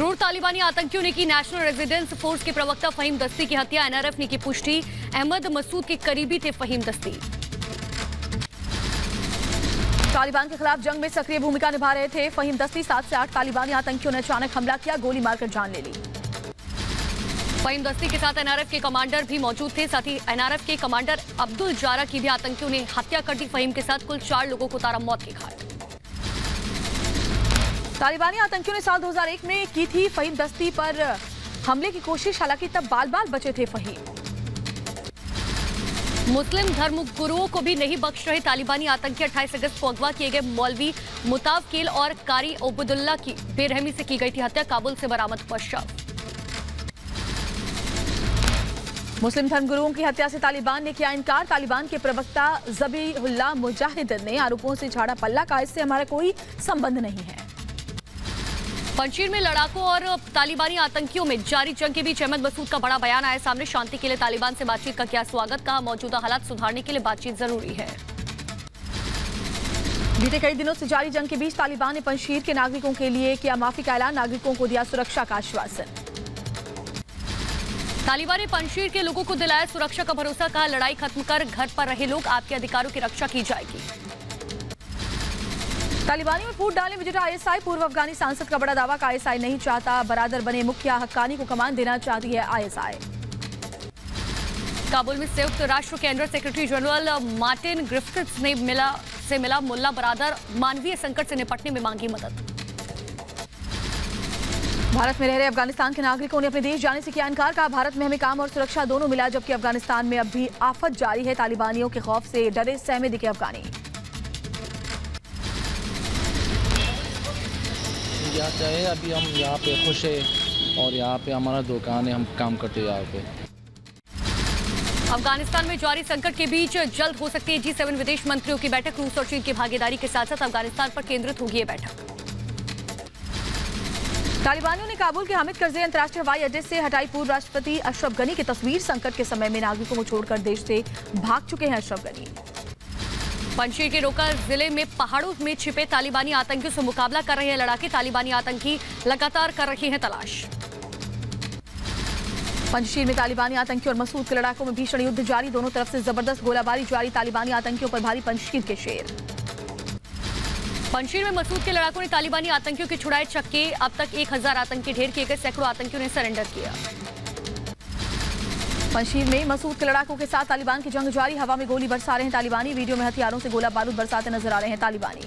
क्रूर तालिबानी आतंकियों ने की नेशनल रेजिडेंस फोर्स के प्रवक्ता फहीम दस्ती की हत्या। एनआरएफ ने की पुष्टि। अहमद मसूद के करीबी थे फहीम दस्ती। तालिबान के खिलाफ जंग में सक्रिय भूमिका निभा रहे थे फहीम दस्ती। 7 से 8 तालिबानी आतंकियों ने अचानक हमला किया, गोली मारकर जान ले ली। फहीम दस्ती के साथ एनआरएफ के कमांडर भी मौजूद थे। साथ ही एनआरएफ के कमांडर अब्दुल जारा की भी आतंकियों ने हत्या कर दी। फहीम के साथ कुल 4 लोगों को उतारा मौत के घाट। तालिबानी आतंकियों ने साल 2001 में की थी फहीम दस्ती पर हमले की कोशिश, हालांकि तब बाल बाल बचे थे फहीम। मुस्लिम धर्म गुरुओं को भी नहीं बख्श रहे तालिबानी आतंकी। 28 अगस्त को अगवा किए गए मौलवी मुतावकिल और कारी ओबुदुल्ला की बेरहमी से की गई थी हत्या। काबुल से बरामद हुआ शव। मुस्लिम धर्मगुरुओं की हत्या से तालिबान ने किया इनकार। तालिबान के प्रवक्ता ज़बीहुल्लाह मुजाहिदीन ने आरोपों से झाड़ा पल्ला कहा, इससे हमारा कोई संबंध नहीं है। पंजशीर में लड़ाकों और तालिबानी आतंकियों में जारी जंग के बीच अहमद मसूद का बड़ा बयान आया सामने। शांति के लिए तालिबान से बातचीत का किया स्वागत, कहा मौजूदा हालात सुधारने के लिए बातचीत जरूरी है। बीते कई दिनों से जारी जंग के बीच तालिबान ने पंजशीर के नागरिकों के लिए किया माफी का ऐलान, नागरिकों को दिया सुरक्षा का आश्वासन। तालिबान ने पंजशीर के लोगों को दिलाया सुरक्षा का भरोसा, कहा लड़ाई खत्म कर घर पर रहे लोग, आपके अधिकारों की रक्षा की जाएगी। तालिबानी में फूट डालने में जुटा आईएसआई। पूर्व अफगानी सांसद का बड़ा दावा, का आईएसआई नहीं चाहता बरादर बने मुखिया हक्कानी को कमान देना चाहती है आईएसआई। काबुल में संयुक्त राष्ट्र के under secretary general Martin Griffiths ने मिला मुल्ला बरादर, मानवीय संकट से निपटने में मांगी मदद। भारत में रह रहे अफगानिस्तान के नागरिकों ने अपने देश जाने से किया इनकार, कहा भारत में हमें काम और सुरक्षा दोनों मिला, जबकि अफगानिस्तान में अब भी आफत जारी है। तालिबानियों के खौफ से डरे सहमे दिखे अफगानी। चाहे अभी हम यहाँ पे खुश है और यहाँ पे हमारा दुकान है, हम काम करते हैं यहाँ पे। अफगानिस्तान में जारी संकट के बीच जल्द हो सकती है G7 विदेश मंत्रियों की बैठक। रूस और चीन की भागीदारी के साथ साथ अफगानिस्तान पर केंद्रित होगी ये बैठक। तालिबानियों ने काबुल के हामिद करज़ई अंतर्राष्ट्रीय हवाई अड्डे से हटाई पूर्व राष्ट्रपति अशरफ गनी की तस्वीर। संकट के समय में नागरिकों को छोड़कर देश से भाग चुके हैं अशरफ गनी। पंजशीर के रोका जिले में पहाड़ों में छिपे तालिबानी आतंकियों से मुकाबला कर रहे हैं लड़ाके। तालिबानी आतंकी लगातार कर रहे हैं तलाश। पंजशीर में तालिबानी आतंकियों और मसूद के लड़ाकों में भीषण युद्ध जारी, दोनों तरफ से जबरदस्त गोलाबारी जारी। तालिबानी आतंकियों पर भारी पंजशीर के शेर। पंजशीर में मसूद के लड़ाकों ने तालिबानी आतंकियों के छुड़ाए चक्के। अब तक 1000 आतंकी ढेर किए गए, सैकड़ों आतंकियों ने सरेंडर किया। पंजशीर में मसूद के लड़ाकों के साथ तालिबान की जंग जारी, हवा में गोली बरसा रहे हैं तालिबानी। वीडियो में हथियारों से गोला बारूद बरसाते नजर आ रहे हैं तालिबानी।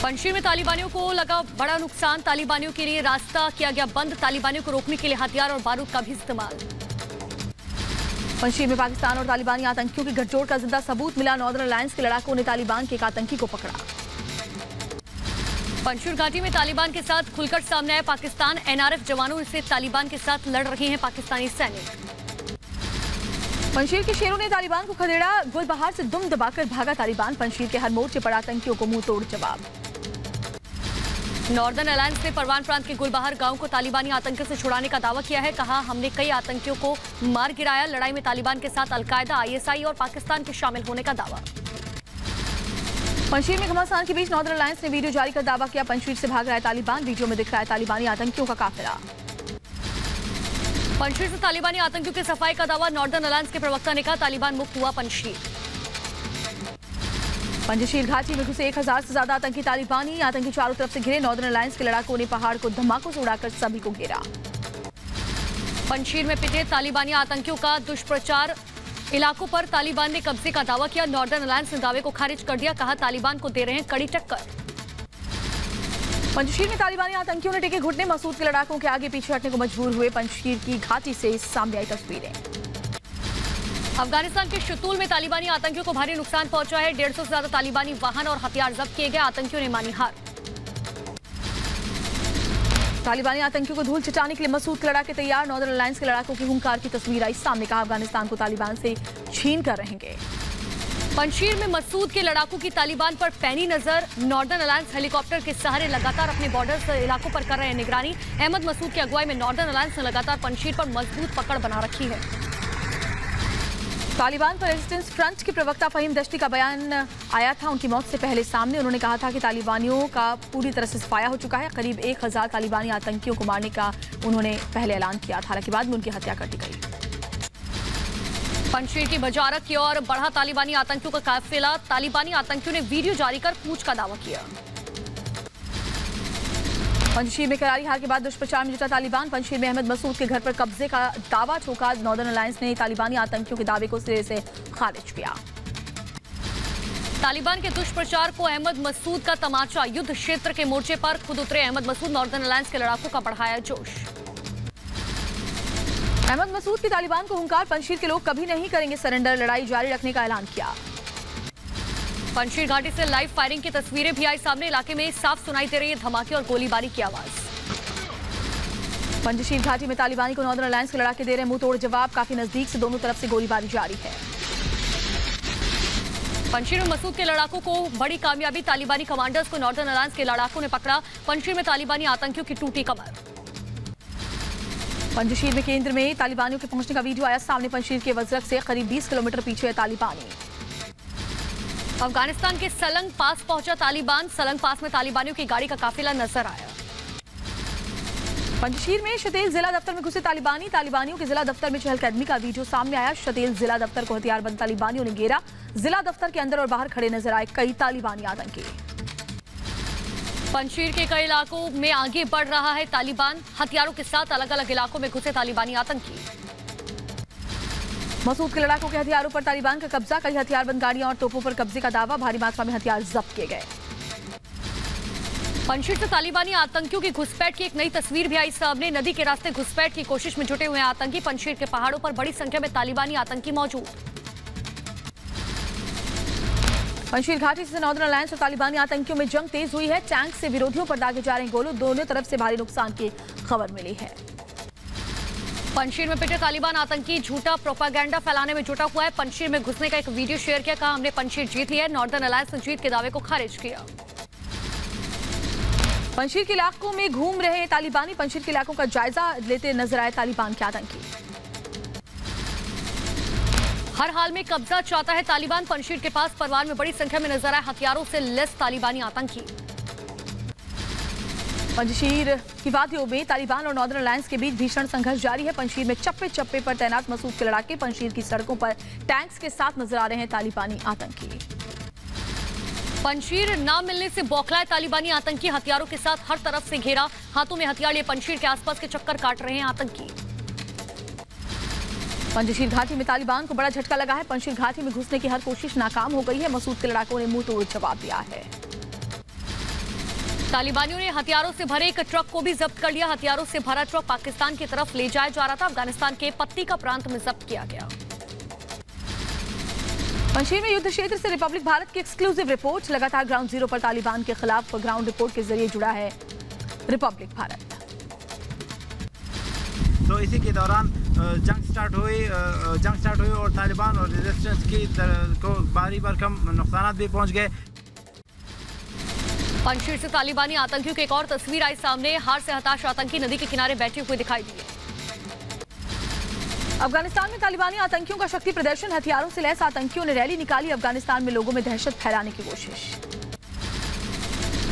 पंजशीर में तालिबानियों को लगा बड़ा नुकसान, तालिबानियों के लिए रास्ता किया गया बंद। तालिबानियों को रोकने के लिए हथियार और बारूद का भी इस्तेमाल। पंजशीर में पाकिस्तान और तालिबानी आतंकियों की गठजोड़ का जिंदा सबूत मिला। नॉर्दर्न अलायंस के लड़ाकों ने तालिबान के एक आतंकी को पकड़ा। पंजशीर घाटी में तालिबान के साथ खुलकर सामने आया पाकिस्तान। एनआरएफ जवानों से तालिबान के साथ लड़ रहे हैं पाकिस्तानी सैनिक। पंजशीर के शेरों ने तालिबान को खदेड़ा, गुलबहार से दुम दबाकर भागा तालिबान। पंजशीर के हर मोर्चे पर आतंकियों को मुंह तोड़ जवाब। नॉर्दर्न अलायंस ने परवान प्रांत के गुलबहार गांव को तालिबानी आतंकियों से छुड़ाने का दावा किया है, कहा हमने कई आतंकियों को मार गिराया। लड़ाई में तालिबान के साथ अलकायदा, आईएसआई और पाकिस्तान के शामिल होने का दावा। पंजशीर में घमासान के बीच नॉर्दर्न अलायंस ने वीडियो जारी कर दावा किया, पंजशीर से भाग रहा है तालिबान। वीडियो में दिख रहा है तालिबानी आतंकियों का काफिला। पंजशीर से तालिबानी आतंकियों की सफाई का दावा। नॉर्दर्न अलायंस के प्रवक्ता ने कहा तालिबान मुक्त हुआ पंजशीर। पंजशीर घाटी में घुसे 1000 से ज्यादा आतंकी तालिबानी। आतंकी चारों तरफ से घिरे। नॉर्दर्न अलायंस के लड़ाकों ने पहाड़ को धमाकों से उड़ाकर सभी को घेरा। पंजशीर में पिटे तालिबानी आतंकियों का दुष्प्रचार, इलाकों पर तालिबान ने कब्जे का दावा किया। नॉर्दर्न अलायंस ने दावे को खारिज कर दिया, कहा तालिबान को दे रहे हैं कड़ी टक्कर। पंजशीर में तालिबानी आतंकियों ने टेके घुटने, मसूद के लड़ाकों के आगे पीछे हटने को मजबूर हुए। पंजशीर की घाटी से सामने आई तस्वीरें। अफगानिस्तान के शतूल में तालिबानी आतंकियों को भारी नुकसान पहुंचा है। 150 से ज्यादा तालिबानी वाहन और हथियार जब्त किए गए। आतंकियों ने मानी हार। तालिबानी आतंकियों को धूल चटाने के लिए मसूद के लड़ाके तैयार। नॉर्दर्न अलायंस के लड़ाकों की हुंकार की तस्वीर आई सामने, कहा अफगानिस्तान को तालिबान से छीन कर रहेंगे। पंजशीर में मसूद के लड़ाकों की तालिबान पर पैनी नजर। नॉर्दर्न अलायंस हेलीकॉप्टर के सहारे लगातार अपने बॉर्डर इलाकों पर कर रहे हैं निगरानी। अहमद मसूद की अगुवाई में नॉर्दर्न अलायंस ने लगातार पंजशीर पर मजबूत पकड़ बना रखी है। तालिबान पर रेजिस्टेंस फ्रंट के प्रवक्ता फहीम दश्ती का बयान आया था उनकी मौत से पहले सामने। उन्होंने कहा था कि तालिबानियों का पूरी तरह से सफाया हो चुका है। करीब 1000 तालिबानी आतंकियों को मारने का उन्होंने पहले ऐलान किया था, हालांकि बाद में उनकी हत्या कर दी गई। पंजशीर की बजारत की ओर बढ़ा तालिबानी आतंकियों का काफिला। तालिबानी आतंकियों ने वीडियो जारी कर पूछ का दावा किया। पंजशीर में करारी हार के बाद दुष्प्रचार में जुटा तालिबान। पंजशीर में अहमद मसूद के घर पर कब्जे का दावा ठोका। नॉर्दर्न अलायंस ने तालिबानी आतंकियों के दावे को सिरे से खारिज किया। तालिबान के दुष्प्रचार को अहमद मसूद का तमाचा। युद्ध क्षेत्र के मोर्चे पर खुद उतरे अहमद मसूद। नॉर्दर्न अलायंस के लड़ाकों का बढ़ाया जोश। अहमद मसूद की तालिबान को हुंकार। पंजशीर के लोग कभी नहीं करेंगे सरेंडर। लड़ाई जारी रखने का ऐलान किया। पंजशीर घाटी से लाइव फायरिंग की तस्वीरें भी आई सामने। इलाके में साफ सुनाई दे रही है धमाके और गोलीबारी की आवाज। पंजशीर घाटी में तालिबानी को नॉर्दर्न अलायंस के लड़ाके दे रहे मुंह तोड़ जवाब। काफी नजदीक से दोनों तरफ से गोलीबारी जारी है। पंजशीर में मसूद के लड़ाकों को बड़ी कामयाबी। तालिबानी कमांडर्स को नॉर्दर्न अलायंस के लड़ाकों ने पकड़ा। पंजशीर में तालिबानी आतंकियों की टूटी कमर। पंजशीर में केंद्र में तालिबानियों के पहुंचने का वीडियो आया सामने। पंजशीर के वजरक से करीब 20 किलोमीटर पीछे है तालिबानी। अफगानिस्तान के सलंग पास पहुंचा तालिबान। सलंग पास में तालिबानियों की गाड़ी का काफिला नजर आया। पंजशीर में शतेल जिला दफ्तर में घुसे तालिबानी। तालिबानियों के जिला दफ्तर में चहलकदमी का वीडियो सामने आया। शतेल जिला दफ्तर को हथियारबंद तालिबानियों ने घेरा। जिला दफ्तर के अंदर और बाहर खड़े नजर आए कई तालिबानी आतंकी। पंजशीर के कई इलाकों में आगे बढ़ रहा है तालिबान। हथियारों के साथ अलग अलग इलाकों में घुसे तालिबानी आतंकी। मसूद के लड़ाकों के हथियारों पर तालिबान का कब्जा। कई हथियारबंद गाड़ियां और तोपों पर कब्जे का दावा। भारी मात्रा में हथियार जब्त किए गए। पंजशीर से तालिबानी आतंकियों की घुसपैठ की एक नई तस्वीर भी आई सामने। नदी के रास्ते घुसपैठ की कोशिश में जुटे हुए आतंकी। पंजशीर के पहाड़ों पर बड़ी संख्या में तालिबानी आतंकी मौजूद। पंजशीर घाटी से नॉर्दर्न अलायंस और तालिबानी आतंकियों में जंग तेज हुई है। टैंक से विरोधियों पर दागे जा रहे गोलों। दोनों तरफ से भारी नुकसान की खबर मिली है। पंजशीर में पिटे तालिबान आतंकी झूठा प्रोपागेंडा फैलाने में जुटा हुआ है। पंजशीर में घुसने का एक वीडियो शेयर किया। कहा हमने पंजशीर जीत लिया है। नॉर्दर्न अलायंस ने जीत के दावे को खारिज किया। पंजशीर के इलाकों में घूम रहे तालिबानी। पंजशीर के इलाकों का जायजा लेते नजर आए तालिबान के आतंकी। हर हाल में कब्जा चाहता है तालिबान। पंजशीर के पास परवान में बड़ी संख्या में नजर आए हथियारों से लैस तालिबानी आतंकी। पंजशीर की वादियों में तालिबान और नॉर्दर्न अलायंस के बीच भीषण संघर्ष जारी है। पंजशीर में चप्पे चप्पे पर तैनात मसूद के लड़ाके। पंजशीर की सड़कों पर टैंक्स के साथ नजर आ रहे हैं तालिबानी आतंकी। पंजशीर ना मिलने से बौखलाए तालिबानी आतंकी। हथियारों के साथ हर तरफ से घेरा। हाथों में हथियार लिए पंजशीर के आसपास के चक्कर काट रहे हैं आतंकी। पंजशीर घाटी में तालिबान को बड़ा झटका लगा है। पंजशीर घाटी में घुसने की हर कोशिश नाकाम हो गई है। मसूद के लड़ाकों ने मुंह तोड़ जवाब दिया है। तालिबानियों ने हथियारों से भरे एक ट्रक को भी जब्त कर लिया। हथियारों से भरा ट्रक पाकिस्तान की तरफ ले जाया जा रहा था। अफगानिस्तान के पत्ती का प्रांत में जब्त किया गया। पंजशीर में युद्ध क्षेत्र से रिपब्लिक भारत की एक्सक्लूसिव रिपोर्ट। लगातार ग्राउंड जीरो पर तालिबान के खिलाफ ग्राउंड रिपोर्ट के जरिए जुड़ा है रिपब्लिक भारत। तो इसी के दौरान जंग स्टार्ट हुई और तालिबान और रेजिस्टेंस की को बारी बार कम नुकसान भी पहुंच गए। पंजशीर से तालिबानी आतंकियों की एक और तस्वीर आई सामने। हार से हताश आतंकी नदी के किनारे बैठे हुए दिखाई दिए। अफगानिस्तान में तालिबानी आतंकियों का शक्ति प्रदर्शन। हथियारों से लैस आतंकियों ने रैली निकाली। अफगानिस्तान में लोगों में दहशत फैलाने की कोशिश।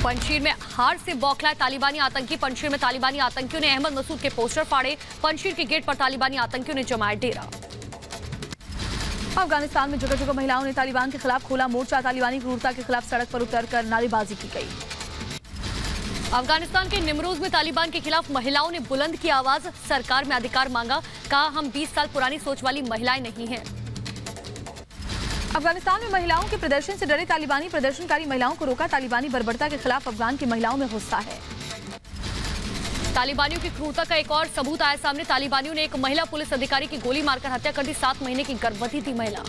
पंजशीर में हार से बौखलाए तालिबानी आतंकी। पंजशीर में तालिबानी आतंकियों ने अहमद मसूद के पोस्टर फाड़े। पंजशीर के गेट पर तालिबानी आतंकियों ने जमाया डेरा। अफगानिस्तान में जगह जगह महिलाओं ने तालिबान के खिलाफ खोला मोर्चा। तालिबानी क्रूरता के खिलाफ सड़क पर उतरकर नारेबाजी की गई। अफगानिस्तान के निमरोज में तालिबान के खिलाफ महिलाओं ने बुलंद की आवाज। सरकार में अधिकार मांगा। कहा हम 20 साल पुरानी सोच वाली महिलाएं नहीं हैं। अफगानिस्तान में महिलाओं के प्रदर्शन से डरे तालिबानी। प्रदर्शनकारी महिलाओं को रोका। तालिबानी बर्बरता के खिलाफ अफगान की महिलाओं में गुस्सा है। तालिबानियों की क्रूरता का एक और सबूत आया सामने। तालिबानियों ने एक महिला पुलिस अधिकारी की गोली मारकर हत्या कर दी। 7 महीने की गर्भवती थी महिला।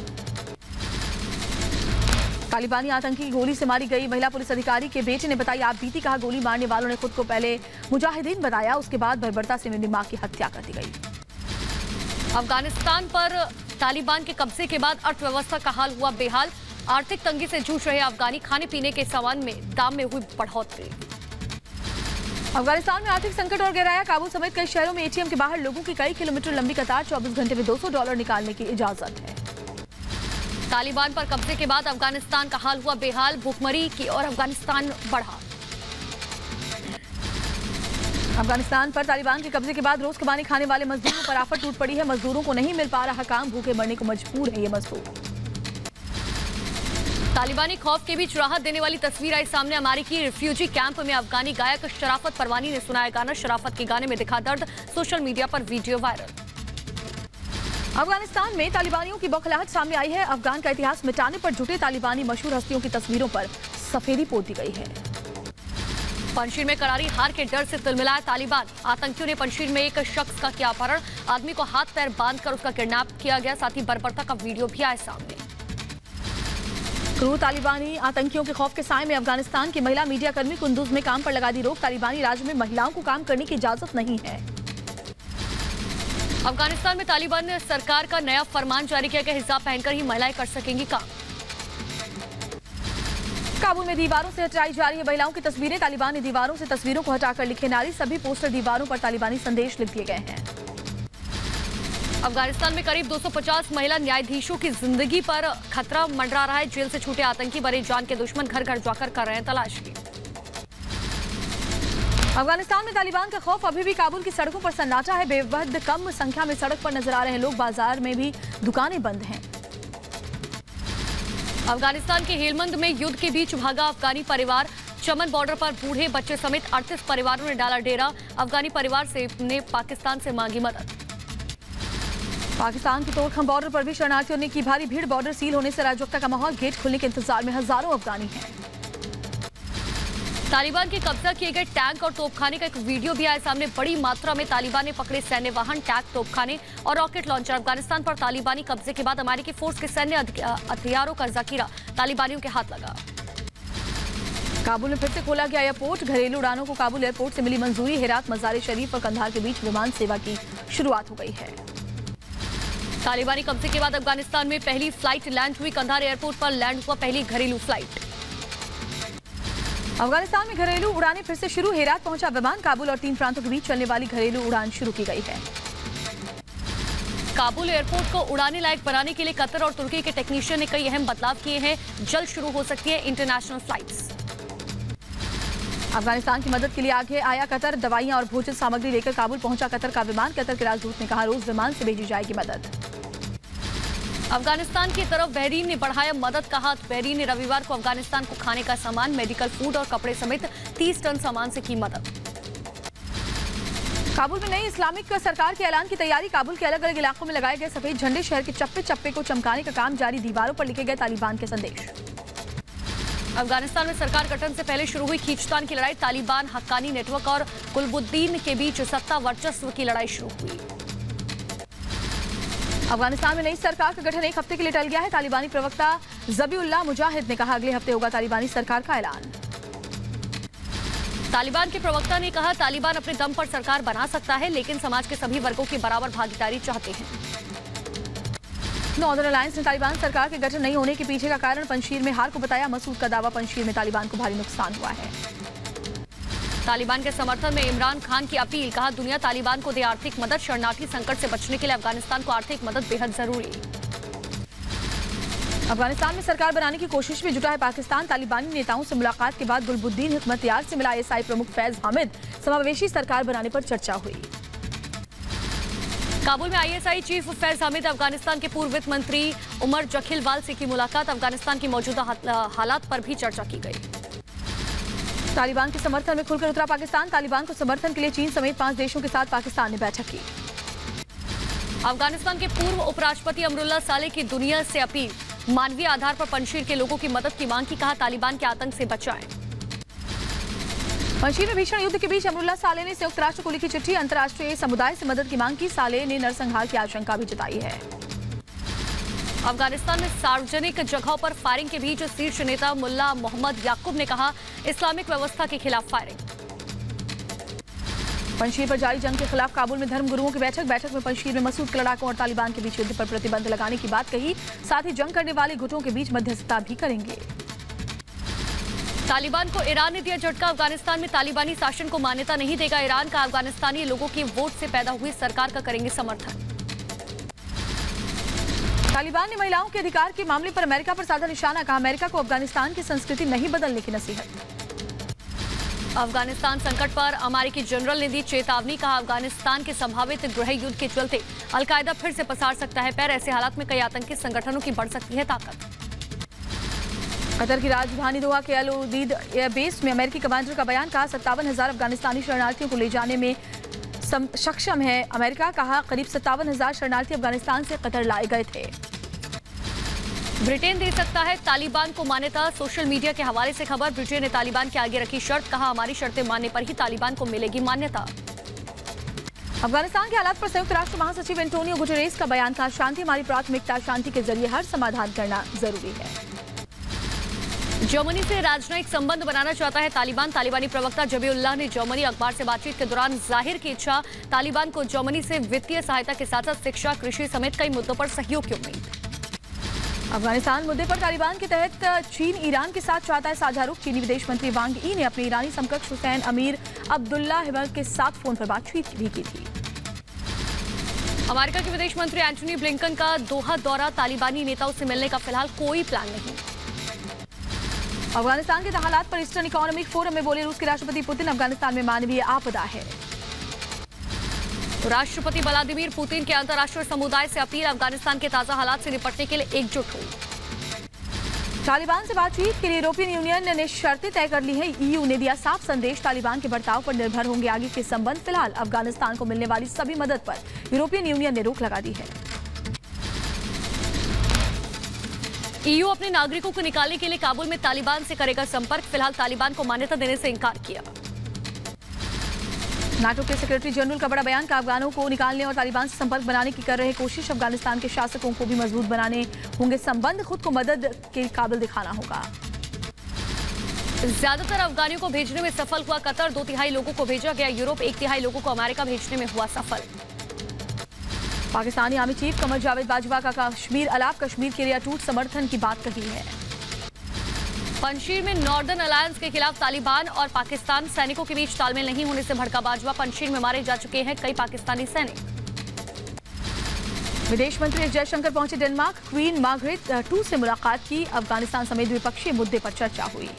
तालिबानी आतंकी की गोली से मारी गई महिला पुलिस अधिकारी के बेटे ने बताई आप बीती। कहा गोली मारने वालों ने खुद को पहले मुजाहिदीन बताया। उसके बाद बर्बरता से मेरी मां की हत्या कर दी गई। अफगानिस्तान पर तालिबान के कब्जे के बाद अर्थव्यवस्था का हाल हुआ बेहाल। आर्थिक तंगी से जूझ रहे अफगानी। खाने पीने के सामान में दाम में हुई बढ़ोतरी। अफगानिस्तान में आर्थिक संकट और गहराया। काबुल समेत कई शहरों में एटीएम के बाहर लोगों की कई किलोमीटर लंबी कतार। 24 घंटे में $200 निकालने की इजाजत है। तालिबान पर कब्जे के बाद अफगानिस्तान का हाल हुआ बेहाल, भूखमरी की और अफगानिस्तान बढ़ा। अफगानिस्तान पर तालिबान के कब्जे के बाद रोज कमाने खाने वाले मजदूरों पर आफत टूट पड़ी है। मजदूरों को नहीं मिल पा रहा काम, भूखे मरने को मजबूर है ये मजदूर। तालिबानी खौफ के बीच राहत देने वाली तस्वीर आई सामने। अमेरिकी रिफ्यूजी कैंप में अफगानी गायक शराफत परवानी ने सुनाया गाना। शराफत के गाने में दिखा दर्द, सोशल मीडिया पर वीडियो वायरल। अफगानिस्तान में तालिबानियों की बौखलाहट सामने आई है। अफगान का इतिहास मिटाने पर जुटे तालिबानी मशहूर हस्तियों की तस्वीरों पर सफेदी पोत दी गई है। पंजशीर में करारी हार के डर से तिलमिलाया तालिबान। आतंकियों ने पंजशीर में एक शख्स का किया अपहरण। आदमी को हाथ पैर बांधकर उसका किडनैप किया गया। साथ ही बर्बरता का वीडियो भी आया सामने। क्रूर तालिबानी आतंकियों के खौफ के साए में अफगानिस्तान की महिला मीडिया कर्मी कुंदुज में काम पर लगा दी रोक। तालिबानी राज्य में महिलाओं को काम करने की इजाजत नहीं है। अफगानिस्तान में तालिबान ने सरकार का नया फरमान जारी किया कि हिजाब पहनकर ही महिलाएं कर सकेंगी काम। काबुल में दीवारों से हटाई जा रही है महिलाओं की तस्वीरें। तालिबान ने दीवारों से तस्वीरों को हटाकर लिखे नारी। सभी पोस्टर दीवारों पर तालिबानी संदेश लिख दिए गए हैं। अफगानिस्तान में करीब 250 महिला न्यायाधीशों की जिंदगी पर खतरा मंडरा रहा है। जेल से छूटे आतंकी बड़े जान के दुश्मन घर घर जाकर कर रहे हैं तलाशी। अफगानिस्तान में तालिबान का खौफ अभी भी काबुल की सड़कों पर सन्नाटा है। बेहद कम संख्या में सड़क पर नजर आ रहे हैं लोग। बाजार में भी दुकानें बंद हैं। अफगानिस्तान के हेलमंद में युद्ध के बीच भागा अफगानी परिवार। चमन बॉर्डर पर बूढ़े बच्चे समेत 38 परिवारों ने डाला डेरा। अफगानी परिवार ने पाकिस्तान से मांगी मदद। पाकिस्तान की तोड़खम बॉर्डर पर भी शरणार्थियों ने की भारी भीड़। बॉर्डर सील होने से राजवक्ता का माहौल। गेट खुलने के इंतजार में हजारों अफगानी हैं। तालिबान के कब्जा किए गए टैंक और तोपखाने का एक वीडियो भी आया सामने। बड़ी मात्रा में तालिबान ने पकड़े सैन्य वाहन, टैंक, तोपखाने और रॉकेट लॉन्चर। अफगानिस्तान पर तालिबानी कब्जे के बाद अमेरिकी फोर्स के सैन्य हथियारों का जखीरा तालिबानियों के हाथ लगा। काबुल में फिर से खोला गया एयरपोर्ट। घरेलू उड़ानों को काबुल एयरपोर्ट से मिली मंजूरी। हेरात, मज़ार शरीफ और कंधार के बीच विमान सेवा की शुरुआत हो गई है। तालिबानी कब्जे के बाद अफगानिस्तान में पहली फ्लाइट लैंड हुई। कंधार एयरपोर्ट पर लैंड हुआ पहली घरेलू फ्लाइट। अफगानिस्तान में घरेलू उड़ानें फिर से शुरू। हेरात पहुंचा विमान। काबुल और 3 प्रांतों के बीच चलने वाली घरेलू उड़ान शुरू की गई है। काबुल एयरपोर्ट को उड़ाने लायक बनाने के लिए कतर और तुर्की के टेक्नीशियन ने कई अहम बदलाव किए हैं। जल्द शुरू हो सकती है इंटरनेशनल फ्लाइट्स। अफगानिस्तान की मदद के लिए आगे आया कतर। दवाइयां और भोजन सामग्री लेकर काबुल पहुंचा कतर का विमान। कतर के राजदूत ने कहा रोज विमान से भेजी जाएगी मदद। अफगानिस्तान की तरफ बहरीन ने बढ़ाया मदद का हाथ। बहरीन ने रविवार को अफगानिस्तान को खाने का सामान, मेडिकल फूड और कपड़े समेत 30 टन सामान से की मदद। काबुल में नई इस्लामिक सरकार के ऐलान की तैयारी। काबुल के अलग अलग इलाकों में लगाए गए सफेद झंडे शहर के चप्पे चप्पे को चमकाने का काम जारी। दीवारों पर लिखे गए तालिबान के संदेश। अफगानिस्तान में सरकार गठन से पहले शुरू हुई खींचतान की लड़ाई। तालिबान, हक्कानी नेटवर्क और कुलबुद्दीन के बीच सत्ता वर्चस्व की लड़ाई शुरू हुई। अफगानिस्तान में नई सरकार का गठन एक हफ्ते के लिए टल गया है। तालिबानी प्रवक्ता ज़बीउल्लाह मुजाहिद ने कहा अगले हफ्ते होगा तालिबानी सरकार का ऐलान। तालिबान के प्रवक्ता ने कहा तालिबान अपने दम पर सरकार बना सकता है, लेकिन समाज के सभी वर्गों की बराबर भागीदारी चाहते हैं। नॉर्दर्न अलायंस ने तालिबान सरकार के गठन नहीं होने के पीछे का कारण पंजशीर में हार को बताया। मसूद का दावा पंजशीर में तालिबान को भारी नुकसान हुआ है। तालिबान के समर्थन में इमरान खान की अपील। कहा दुनिया तालिबान को दे आर्थिक मदद। शरणार्थी संकट से बचने के लिए अफगानिस्तान को आर्थिक मदद बेहद जरूरी। अफगानिस्तान में सरकार बनाने की कोशिश में जुटा है पाकिस्तान। तालिबानी नेताओं से मुलाकात के बाद गुलबुद्दीन हिकमतयार से मिला ISI प्रमुख फैज हामिद। समावेशी सरकार बनाने पर चर्चा हुई। काबुल में ISI चीफ फैज हामिद, अफगानिस्तान के पूर्व वित्त मंत्री उमर जखीलवाल से की मुलाकात। अफगानिस्तान की मौजूदा हालात पर भी चर्चा की गई। तालिबान के समर्थन में खुलकर उतरा पाकिस्तान। तालिबान को समर्थन के लिए चीन समेत 5 देशों के साथ पाकिस्तान ने बैठक की। अफगानिस्तान के पूर्व उपराष्ट्रपति अमरुल्लाह सालेह की दुनिया से अपील। मानवीय आधार पर पंजशीर के लोगों की मदद की मांग की। कहा तालिबान के आतंक से बचाएं। पंजशीर में भीषण युद्ध के बीच अमरुल्लाह सालेह ने संयुक्त राष्ट्र को लिखी चिट्ठी। अंतर्राष्ट्रीय समुदाय से मदद की मांग की। सालेह ने नरसंहार की आशंका भी जताई है। अफगानिस्तान में सार्वजनिक जगहों पर फायरिंग के बीच शीर्ष नेता मुल्ला मोहम्मद याकूब ने कहा इस्लामिक व्यवस्था के खिलाफ फायरिंग। पंजशीर पर जारी जंग के खिलाफ काबुल में धर्म गुरुओं की बैठक में पंजशीर में मसूद के लड़ाकों और तालिबान के बीच युद्ध पर प्रतिबंध लगाने की बात कही। साथ ही जंग करने वाले गुटों के बीच मध्यस्थता भी करेंगे। तालिबान को ईरान ने दिया झटका। अफगानिस्तान में तालिबानी शासन को मान्यता नहीं देगा ईरान। का अफगानिस्तानी लोगों के वोट से पैदा हुई सरकार का करेंगे समर्थन। तालिबान ने महिलाओं के अधिकार के मामले पर अमेरिका पर साधा निशाना, कहा अमेरिका को अफगानिस्तान की संस्कृति नहीं बदलने की नसीहत। अफगानिस्तान संकट पर अमेरिकी जनरल ने दी चेतावनी, कहा अफगानिस्तान के संभावित गृह युद्ध के चलते अलकायदा फिर से पसार सकता है पैर, ऐसे हालात में कई आतंकी संगठनों की बढ़ सकती है ताकत। कतर की राजधानी दोहा के अल उदीद एयरबेस में अमेरिकी कमांडर का बयान, कहा 57,000 अफगानिस्तानी शरणार्थियों को ले जाने में सक्षम है अमेरिका, कहा करीब 57,000 शरणार्थी अफगानिस्तान से कतर लाए गए थे। ब्रिटेन दे सकता है तालिबान को मान्यता, सोशल मीडिया के हवाले से खबर। ब्रिटेन ने तालिबान के आगे रखी शर्त, कहा हमारी शर्तें मानने पर ही तालिबान को मिलेगी मान्यता। अफगानिस्तान के हालात पर संयुक्त राष्ट्र महासचिव एंटोनियो गुटेरेस का बयान, कहा शांति हमारी प्राथमिकता, शांति के जरिए हर समाधान करना जरूरी है। जर्मनी से राजनयिक संबंध बनाना चाहता है तालिबान। तालिबानी प्रवक्ता जबीउल्लाह ने जर्मनी अखबार से बातचीत के दौरान जाहिर की इच्छा, तालिबान को जर्मनी से वित्तीय सहायता के साथ साथ शिक्षा, कृषि समेत कई मुद्दों पर सहयोग की उम्मीद। अफगानिस्तान मुद्दे पर तालिबान के तहत चीन ईरान के साथ चाहता है साझा रुख। चीनी विदेश मंत्री वांग यी ने अपने ईरानी समकक्ष हुसैन अमीर अब्दुल्लाहियान के साथ फोन पर बातचीत भी की थी। अमेरिका के विदेश मंत्री एंटनी ब्लिंकन का दोहा दौरा, तालिबानी नेताओं से मिलने का फिलहाल कोई प्लान नहीं। अफगानिस्तान के हालात पर ईस्टर्न इकोनॉमिक फोरम में बोले रूस के राष्ट्रपति पुतिन, अफगानिस्तान में मानवीय आपदा है। राष्ट्रपति व्लादिमीर पुतिन के अंतर्राष्ट्रीय समुदाय से अपील, अफगानिस्तान के ताजा हालात से निपटने के लिए एकजुट हो। तालिबान से बातचीत के लिए यूरोपियन यूनियन ने शर्तें तय कर ली है। ईयू ने दिया साफ संदेश, तालिबान के बर्ताव पर निर्भर होंगे आगे के संबंध। फिलहाल अफगानिस्तान को मिलने वाली सभी मदद पर यूरोपियन यूनियन ने रोक लगा दी है। ईयू अपने नागरिकों को निकालने के लिए काबुल में तालिबान से करेगा संपर्क। फिलहाल तालिबान को मान्यता देने से इनकार किया। नाटो के सेक्रेटरी जनरल का बड़ा बयान, का अफगानों को निकालने और तालिबान से संपर्क बनाने की कर रहे कोशिश। अफगानिस्तान के शासकों को भी मजबूत बनाने होंगे संबंध, खुद को मदद के काबिल दिखाना होगा। ज्यादातर अफगानियों को भेजने में सफल हुआ कतर, 2/3 लोगों को भेजा गया यूरोप, 1/3 लोगों को अमेरिका भेजने में हुआ सफल। पाकिस्तानी आर्मी चीफ कमर जावेद बाजवा का कश्मीर अलाप, कश्मीर के लिए अटूट समर्थन की बात कही है। पंजशीर में नॉर्दर्न अलायंस के खिलाफ तालिबान और पाकिस्तान सैनिकों के बीच तालमेल नहीं होने से भड़का बाजवा, पंजशीर में मारे जा चुके हैं कई पाकिस्तानी सैनिक। विदेश मंत्री जयशंकर पहुंचे डेनमार्क, क्वीन मार्गरेट 2 से मुलाकात की। अफगानिस्तान समेत द्विपक्षीय मुद्दे पर चर्चा हुई।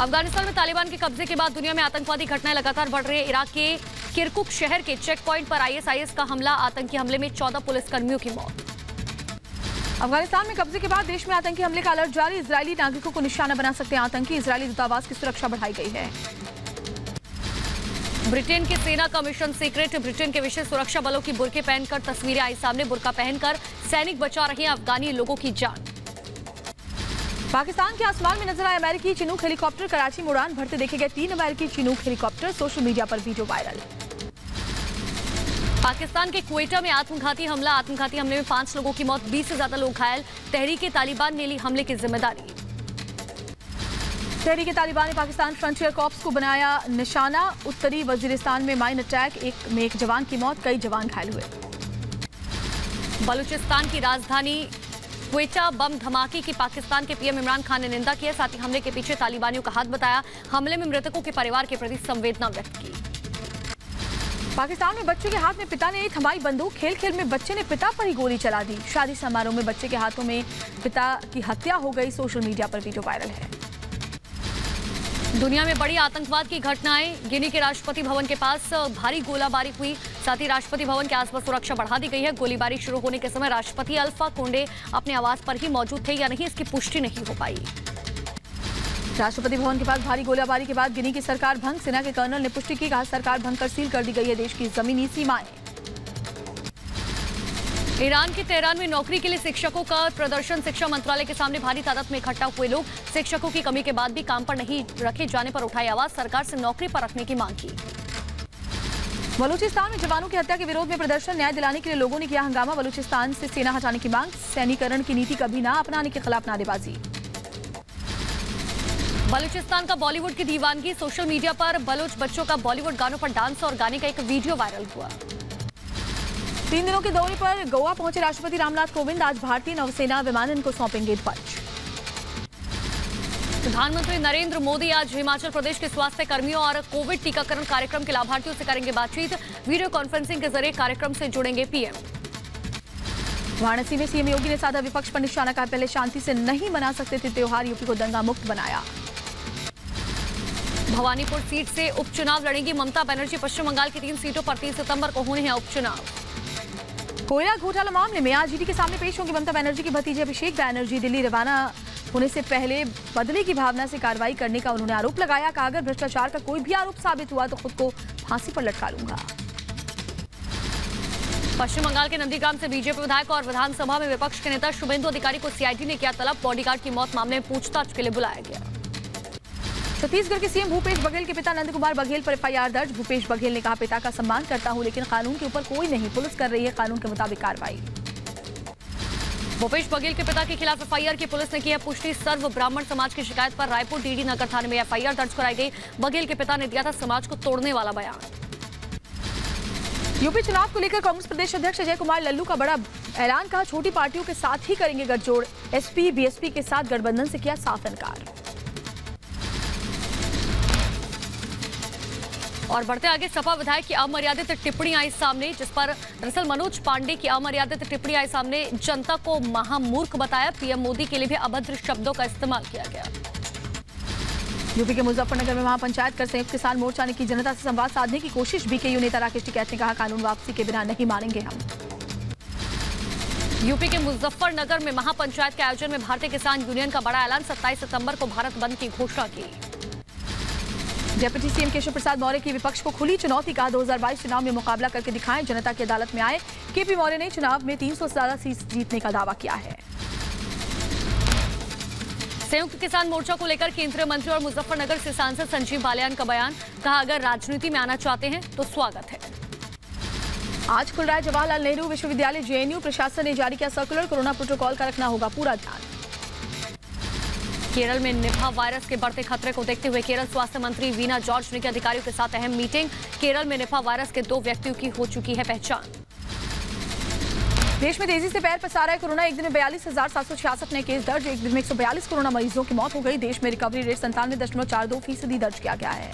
अफगानिस्तान में तालिबान के कब्जे के बाद दुनिया में आतंकवादी घटनाएं लगातार बढ़ रही है। इराक के किरकुक शहर के चेक पॉइंट पर आईएसआईएस का हमला, आतंकी हमले में 14 पुलिसकर्मियों की मौत। अफगानिस्तान में कब्जे के बाद देश में आतंकी हमले का अलर्ट जारी, इजरायली नागरिकों को निशाना बना सकते हैं आतंकी। इजरायली दूतावास की सुरक्षा बढ़ाई गई है। ब्रिटेन की सेना का मिशन सीक्रेट, ब्रिटेन के विशेष सुरक्षा बलों की बुर्के पहनकर तस्वीरें आई सामने। बुर्का पहनकर सैनिक बचा रहे हैं अफगानी लोगों की जान। पाकिस्तान के आसमान में नजर आए अमेरिकी चिनूक हेलीकॉप्टर, कराची में उड़ान भरते देखे गए 3 अमेरिकी चिनूक हेलीकॉप्टर, सोशल मीडिया पर वीडियो वायरल। पाकिस्तान के क्वेटा में आत्मघाती हमला, आत्मघाती हमले में 5 लोगों की मौत, 20 से ज्यादा लोग घायल। तहरीक तालिबान ने ली हमले की जिम्मेदारी। तहरीक तालिबान ने पाकिस्तान फ्रंटियर कॉर्प्स को बनाया निशाना। उत्तरी वजीरिस्तान में माइन अटैक, एक जवान की मौत, कई जवान घायल हुए। बलूचिस्तान की राजधानी क्वेटा बम धमाके की पाकिस्तान के पीएम इमरान खान ने निंदा की, साथ ही हमले के पीछे तालिबानियों का हाथ बताया। हमले में मृतकों के परिवार के प्रति संवेदना व्यक्त की। पाकिस्तान में बच्चे के हाथ में पिता ने थमाई बंदूक, खेल खेल में बच्चे ने पिता पर ही गोली चला दी। शादी समारोह में बच्चे के हाथों में पिता की हत्या हो गई, सोशल मीडिया पर वीडियो वायरल है। दुनिया में बड़ी आतंकवाद की घटनाएं, गिनी के राष्ट्रपति भवन के पास भारी गोलाबारी हुई, साथ ही राष्ट्रपति भवन के आसपास सुरक्षा बढ़ा दी गई है। गोलीबारी शुरू होने के समय राष्ट्रपति अल्फा कोंडे अपने आवास पर ही मौजूद थे या नहीं, इसकी पुष्टि नहीं हो पाई। राष्ट्रपति भवन के पास भारी गोलीबारी के बाद गिनी की सरकार भंग, सेना के कर्नल ने पुष्टि की, कहा सरकार भंग कर सील कर दी गई है देश की जमीनी सीमाएं। ईरान के तेहरान में नौकरी के लिए शिक्षकों का प्रदर्शन, शिक्षा मंत्रालय के सामने भारी तादाद में इकट्ठा हुए लोग। शिक्षकों की कमी के बाद भी काम पर नहीं रखे जाने पर उठाई आवाज, सरकार से नौकरी पर रखने की मांग की। बलूचिस्तान में जवानों की हत्या के विरोध में प्रदर्शन, न्याय दिलाने के लिए लोगों ने किया हंगामा। बलूचिस्तान से सेना हटाने की मांग, सैनिकरण की नीति कभी ना अपनाने के खिलाफ नारेबाजी। बलूचिस्तान का बॉलीवुड की दीवानगी, सोशल मीडिया पर बलूच बच्चों का बॉलीवुड गानों पर डांस और गाने का एक वीडियो वायरल हुआ। 3 दिनों के दौरे पर गोवा पहुंचे राष्ट्रपति रामनाथ कोविंद, आज भारतीय नौसेना विमानन को सौंपेंगे ध्वज। प्रधानमंत्री नरेंद्र मोदी आज हिमाचल प्रदेश के स्वास्थ्य कर्मियों और कोविड टीकाकरण कार्यक्रम के लाभार्थियों से करेंगे बातचीत। वीडियो कॉन्फ्रेंसिंग के जरिए कार्यक्रम से जुड़ेंगे पीएम। वाराणसी में सीएम योगी ने साधा विपक्ष पर निशाना, कहा पहले शांति से नहीं मना सकते थे त्योहार, यूपी को दंगा मुक्त बनाया। भवानीपुर सीट से उपचुनाव लड़ेंगी ममता बनर्जी। पश्चिम बंगाल की 3 सीटों पर 3 सितंबर को होने हैं उपचुनाव। कोयला घोटाला मामले में आज ईडी के सामने पेश होंगी ममता बनर्जी की भतीजे अभिषेक बनर्जी। दिल्ली रवाना होने से पहले बदले की भावना से कार्रवाई करने का उन्होंने आरोप लगाया। कहा अगर भ्रष्टाचार का कोई भी आरोप साबित हुआ तो खुद को फांसी पर लटका लूंगा। पश्चिम बंगाल के नंदीग्राम से बीजेपी विधायक और विधानसभा में विपक्ष के नेता शुभेंदु अधिकारी को सीआईडी ने किया तलब। बॉडीगार्ड की मौत मामले में पूछताछ के लिए बुलाया गया। छत्तीसगढ़ के सीएम भूपेश बघेल के पिता नंद कुमार बघेल पर एफआईआर दर्ज। भूपेश बघेल ने कहा पिता का सम्मान करता हूं लेकिन कानून के ऊपर कोई नहीं, पुलिस कर रही है कानून के मुताबिक कार्रवाई। भूपेश बघेल के पिता के खिलाफ एफआईआर की पुलिस ने की है पुष्टि। सर्व ब्राह्मण समाज की शिकायत पर रायपुर डीडी नगर थाने में एफआईआर दर्ज कराई गई। बघेल के पिता ने दिया था समाज को तोड़ने वाला बयान। यूपी चुनाव को लेकर कांग्रेस प्रदेश अध्यक्ष अजय कुमार लल्लू का बड़ा ऐलान, कहा छोटी पार्टियों के साथ ही करेंगे गठजोड़। एसपी बीएसपी के साथ गठबंधन से किया साफ इनकार। और बढ़ते आगे, सपा विधायक की अमर्यादित टिप्पणी आई सामने, जिस पर दरअसल मनोज पांडे की अमर्यादित टिप्पणी आई सामने। जनता को महामूर्ख बताया। पीएम मोदी के लिए भी अभद्र शब्दों का इस्तेमाल किया गया। यूपी के मुजफ्फरनगर में महापंचायत कर संयुक्त किसान मोर्चा ने की जनता से संवाद साधने की कोशिश। बीकेयू नेता राकेश टिकैत ने कहा कानून वापसी के बिना नहीं मानेंगे हम। यूपी के मुजफ्फरनगर में महापंचायत के आयोजन में भारतीय किसान यूनियन का बड़ा ऐलान। 27 सितंबर को भारत बंद की घोषणा की। डिप्टी सीएम केशव प्रसाद मौर्य की विपक्ष को खुली चुनौती, कहा 2022 चुनाव में मुकाबला करके दिखाएं, जनता की अदालत में आए। केपी मौर्य ने चुनाव में 300 से ज्यादा सीट जीतने का दावा किया है। संयुक्त किसान मोर्चा को लेकर केंद्रीय मंत्री और मुजफ्फरनगर से सांसद संजीव बालियान का बयान, कहा अगर राजनीति में आना चाहते हैं तो स्वागत है। आज खुल रहा है जवाहरलाल नेहरू विश्वविद्यालय जेएनयू। प्रशासन ने जारी किया सर्कुलर, कोरोना प्रोटोकॉल का रखना होगा पूरा ध्यान। केरल में निपा वायरस के बढ़ते खतरे को देखते हुए केरल स्वास्थ्य मंत्री वीना जॉर्ज ने की अधिकारियों के साथ अहम मीटिंग। केरल में निपा वायरस के 2 व्यक्तियों की हो चुकी है पहचान। देश में तेजी से पैर पसारा है कोरोना। एक दिन में 42,766 नए केस दर्ज। एक दिन में 142 कोरोना मरीजों की मौत हो गई। देश में रिकवरी रेट 97.42% दर्ज किया गया है।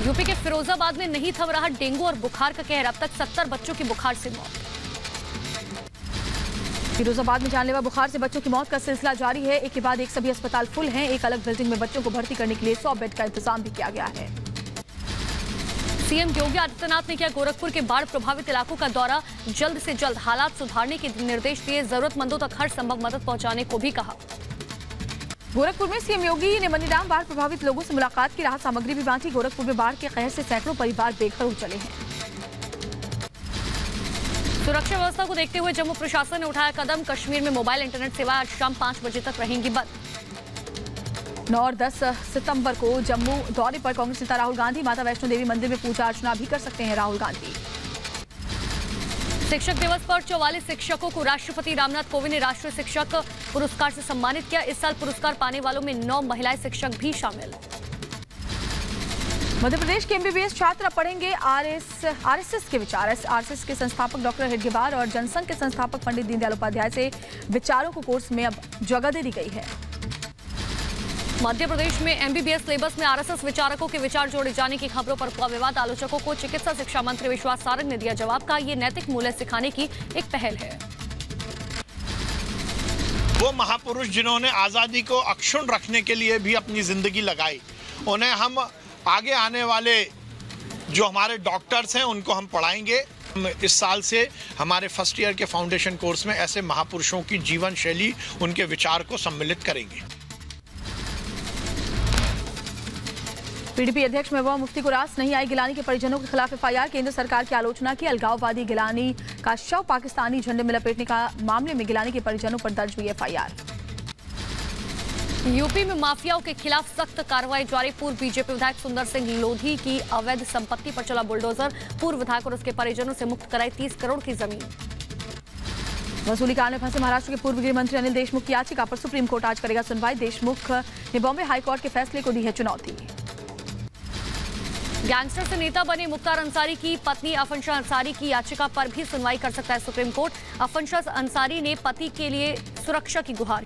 यूपी के फिरोजाबाद में नहीं थम रहा डेंगू और बुखार का कहर। अब तक 70 बच्चों की बुखार से मौत। फिरोजाबाद में जानलेवा बुखार से बच्चों की मौत का सिलसिला जारी है। एक के बाद एक सभी अस्पताल फुल हैं। एक अलग बिल्डिंग में बच्चों को भर्ती करने के लिए 100 बेड का इंतजाम भी किया गया है। सीएम योगी आदित्यनाथ ने किया गोरखपुर के बाढ़ प्रभावित इलाकों का दौरा। जल्द से जल्द हालात सुधारने के निर्देश दिए। जरूरतमंदों तक हर संभव मदद पहुंचाने को भी कहा। गोरखपुर में सीएम योगी ने मनीराम बाढ़ प्रभावित लोगों से मुलाकात की, राहत सामग्री भी बांटी। गोरखपुर में बाढ़ के कहर से सैकड़ों परिवार बेघर हो चले हैं। सुरक्षा व्यवस्था को देखते हुए जम्मू प्रशासन ने उठाया कदम। कश्मीर में मोबाइल इंटरनेट सेवा आज शाम 5 बजे तक रहेंगी बंद। 9 और 10 सितंबर को जम्मू दौरे पर कांग्रेस नेता राहुल गांधी। माता वैष्णो देवी मंदिर में पूजा अर्चना भी कर सकते हैं राहुल गांधी। शिक्षक दिवस पर 44 शिक्षकों को राष्ट्रपति रामनाथ कोविंद ने राष्ट्रीय शिक्षक पुरस्कार से सम्मानित किया। इस साल पुरस्कार पाने वालों में 9 महिला शिक्षक भी शामिल। मध्य प्रदेश के एमबीबीएस छात्र पढ़ेंगे आरएसएस के विचार। आरएसएस के संस्थापक डॉक्टर हेडगेवार और जनसंघ के संस्थापक पंडित दीनदयाल उपाध्याय से विचारों को कोर्स में अब जगह दे दी गई है। मध्य प्रदेश में एमबीबीएस सिलेबस में आरएसएस विचारकों के विचार जोड़े जाने की खबरों पर हुआ विवाद। आलोचकों को चिकित्सा शिक्षा मंत्री विश्वास सारंग ने दिया जवाब, कहा ये नैतिक मूल्य सिखाने की एक पहल है। वो महापुरुष जिन्होंने आजादी को अक्षुण्ण रखने के लिए भी अपनी जिंदगी लगाई, उन्हें हम आगे आने वाले जो हमारे डॉक्टर्स हैं उनको हम पढ़ाएंगे। हम इस साल से हमारे फर्स्ट ईयर के फाउंडेशन कोर्स में ऐसे महापुरुषों की जीवन शैली, उनके विचार को सम्मिलित करेंगे। पीडीपी अध्यक्ष महबूबा मुफ्ती को रास नहीं आई। गिलानी के परिजनों के खिलाफ एफआईआर। केंद्र सरकार की आलोचना की। अलगाववादी गिलानी का शव पाकिस्तानी झंडे में लपेटने का मामले में गिलानी के परिजनों पर दर्ज हुई एफआईआर। यूपी में माफियाओं के खिलाफ सख्त कार्रवाई जारी। पूर्व बीजेपी विधायक सुंदर सिंह लोधी की अवैध संपत्ति पर चला बुलडोजर। पूर्व विधायक और उसके परिजनों से मुक्त कराई 30 करोड़ की जमीन। वसूली कांड में फंसे महाराष्ट्र के पूर्व गृह मंत्री अनिल देशमुख की याचिका पर सुप्रीम कोर्ट आज करेगा सुनवाई। देशमुख ने बॉम्बे हाईकोर्ट के फैसले को दी है चुनौती। गैंगस्टर से नेता बने मुख्तार अंसारी की पत्नी अफंशा अंसारी की याचिका पर भी सुनवाई कर सकता है सुप्रीम कोर्ट। अफंशा अंसारी ने पति के लिए सुरक्षा की गुहार